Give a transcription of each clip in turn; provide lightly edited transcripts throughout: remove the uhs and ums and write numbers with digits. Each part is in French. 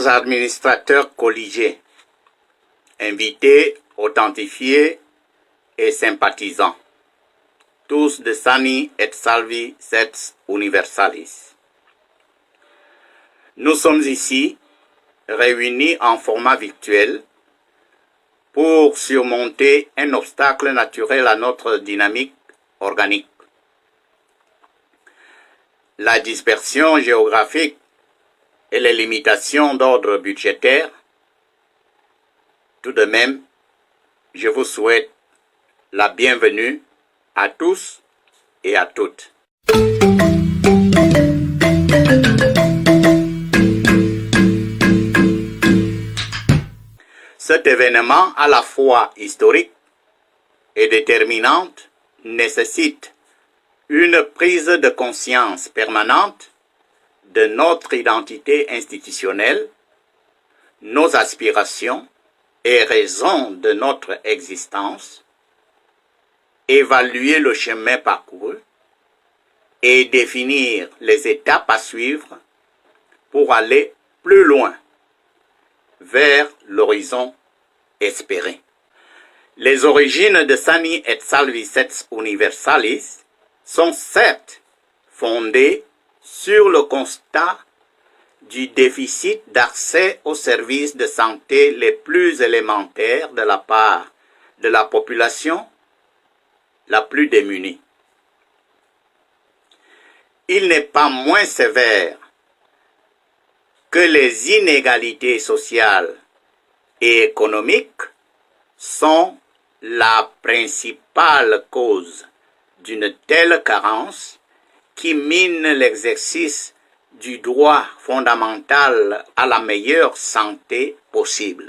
Chers administrateurs collégiens, invités, authentifiés et sympathisants, tous de Sani et Salvi Sets Universalis. Nous sommes ici, réunis en format virtuel, pour surmonter un obstacle naturel à notre dynamique organique. La dispersion géographique et les limitations d'ordre budgétaire. Tout de même, je vous souhaite la bienvenue à tous et à toutes. Cet événement à la fois historique et déterminant nécessite une prise de conscience permanente de notre identité institutionnelle, nos aspirations et raisons de notre existence, évaluer le chemin parcouru et définir les étapes à suivre pour aller plus loin vers l'horizon espéré. Les origines de Sani et Salvi Sets Universalis sont certes fondées sur le constat du déficit d'accès aux services de santé les plus élémentaires de la part de la population la plus démunie. Il n'est pas moins sévère que les inégalités sociales et économiques sont la principale cause d'une telle carence qui mine l'exercice du droit fondamental à la meilleure santé possible.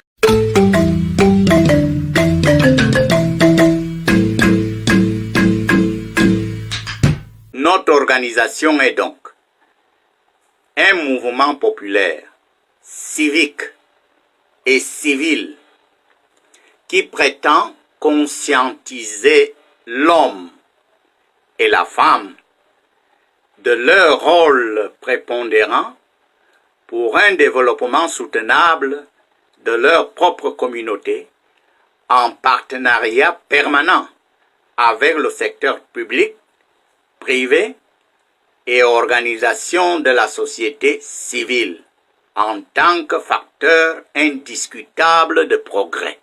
Notre organisation est donc un mouvement populaire, civique et civil qui prétend conscientiser l'homme et la femme de leur rôle prépondérant pour un développement soutenable de leur propre communauté en partenariat permanent avec le secteur public, privé et organisations de la société civile en tant que facteur indiscutable de progrès.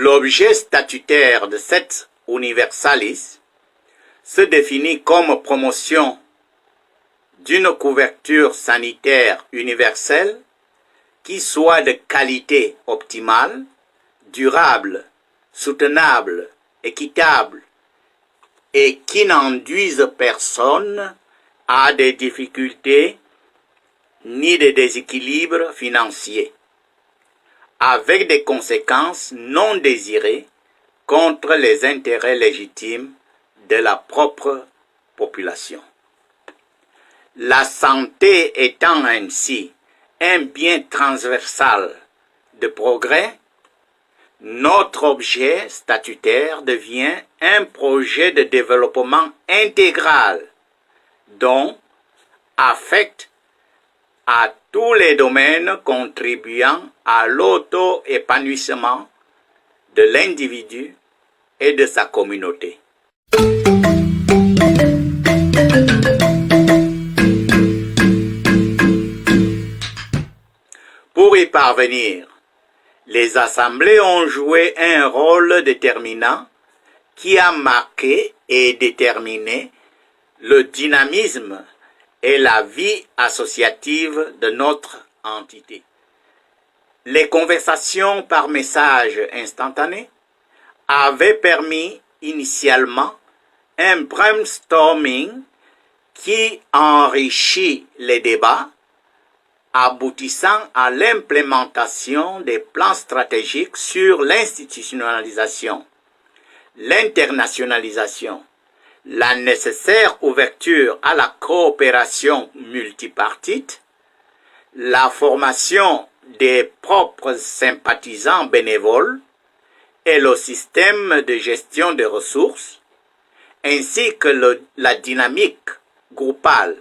L'objet statutaire de cette Universalis se définit comme promotion d'une couverture sanitaire universelle qui soit de qualité optimale, durable, soutenable, équitable et qui n'induise personne à des difficultés ni des déséquilibres financiers, avec des conséquences non désirées contre les intérêts légitimes de la propre population. La santé étant ainsi un bien transversal de progrès, notre objet statutaire devient un projet de développement intégral dont affecte à tous les domaines contribuant à l'auto-épanouissement de l'individu et de sa communauté. Pour y parvenir, les assemblées ont joué un rôle déterminant qui a marqué et déterminé le dynamisme et la vie associative de notre entité. Les conversations par message instantané avaient permis initialement un brainstorming qui enrichit les débats, aboutissant à l'implémentation des plans stratégiques sur l'institutionnalisation, l'internationalisation, la nécessaire ouverture à la coopération multipartite, la formation des propres sympathisants bénévoles et le système de gestion des ressources, ainsi que la dynamique groupale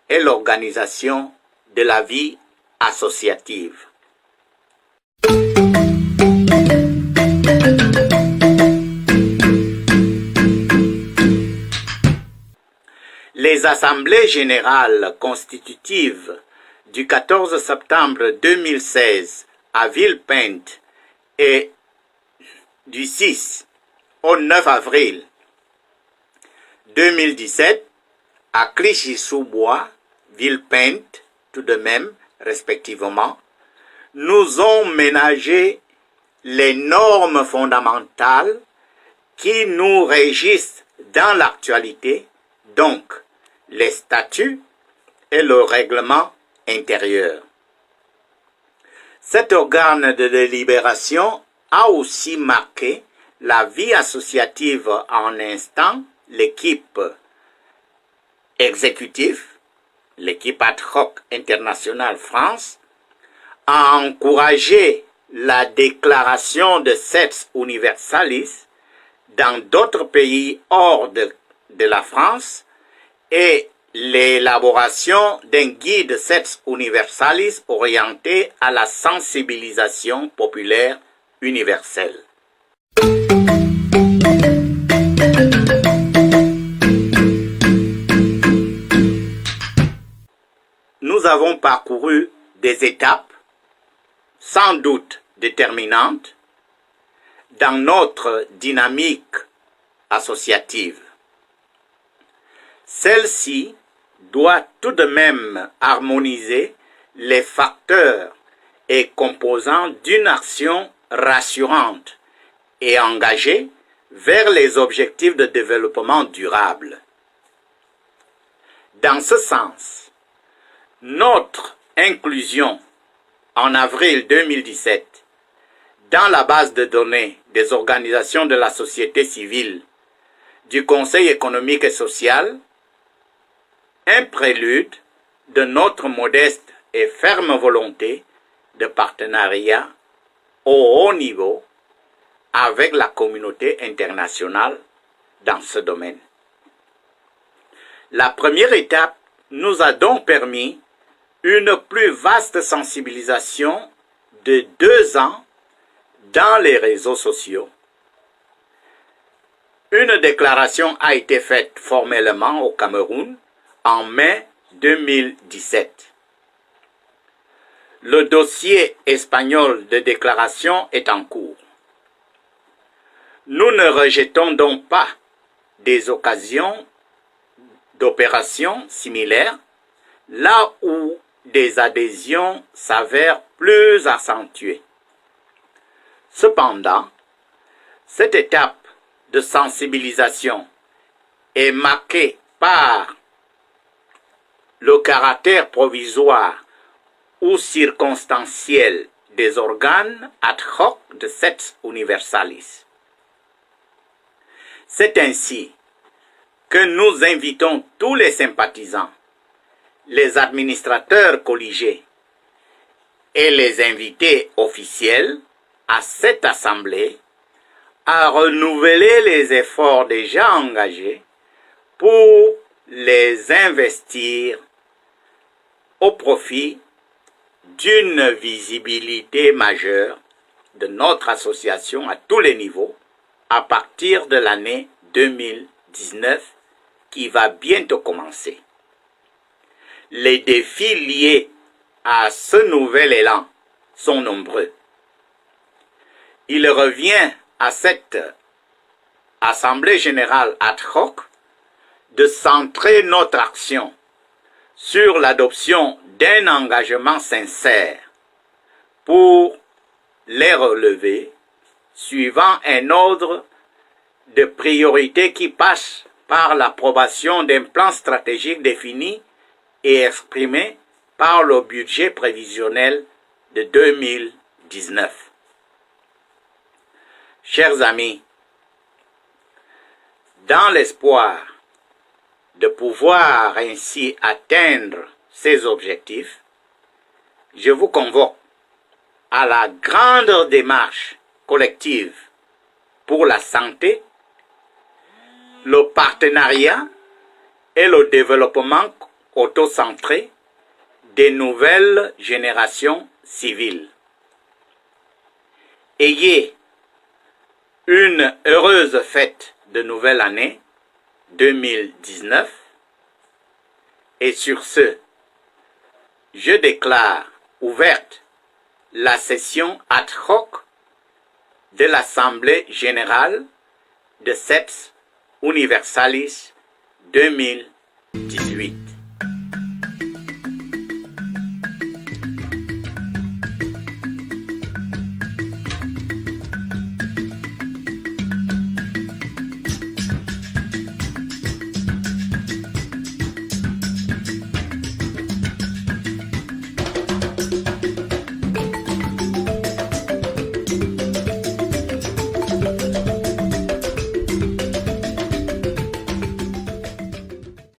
et l'organisation de la vie associative. Les assemblées générales constitutives du 14 septembre 2016 à Villepinte et du 6 au 9 avril 2017 à Clichy-sous-Bois, Villepinte, tout de même, respectivement, nous ont ménagé les normes fondamentales qui nous régissent dans l'actualité, donc les statuts et le règlement intérieur. Cet organe de délibération a aussi marqué la vie associative en instant l'équipe exécutive, l'équipe ad hoc internationale France, a encouragé la déclaration de Sex Universalis dans d'autres pays hors de la France et l'élaboration d'un guide Sex Universalis orienté à la sensibilisation populaire universelle. Nous avons parcouru des étapes sans doute déterminantes dans notre dynamique associative. Celle-ci doit tout de même harmoniser les facteurs et composants d'une action rassurante et engagée vers les objectifs de développement durable. Dans ce sens, notre inclusion en avril 2017 dans la base de données des organisations de la société civile du Conseil économique et social, un prélude de notre modeste et ferme volonté de partenariat au haut niveau avec la communauté internationale dans ce domaine. La première étape nous a donc permis une plus vaste sensibilisation de 2 ans dans les réseaux sociaux. Une déclaration a été faite formellement au Cameroun en mai 2017. Le dossier espagnol de déclaration est en cours. Nous ne rejetons donc pas des occasions d'opérations similaires là où des adhésions s'avèrent plus accentuées. Cependant, cette étape de sensibilisation est marquée par le caractère provisoire ou circonstanciel des organes ad hoc de Sex Universalis. C'est ainsi que nous invitons tous les sympathisants, les administrateurs colligés et les invités officiels à cette assemblée à renouveler les efforts déjà engagés pour les investir au profit d'une visibilité majeure de notre association à tous les niveaux à partir de l'année 2019 qui va bientôt commencer. Les défis liés à ce nouvel élan sont nombreux. Il revient à cette Assemblée générale ad hoc de centrer notre action sur l'adoption d'un engagement sincère pour les relever suivant un ordre de priorité qui passe par l'approbation d'un plan stratégique défini et exprimé par le budget prévisionnel de 2019. Chers amis, dans l'espoir de pouvoir ainsi atteindre ces objectifs, je vous convoque à la grande démarche collective pour la santé le partenariat et le développement autocentré des nouvelles générations civiles. Ayez une heureuse fête de nouvelle année 2019 et sur ce, je déclare ouverte la session ad hoc de l'Assemblée générale de Seps Universalis 2018.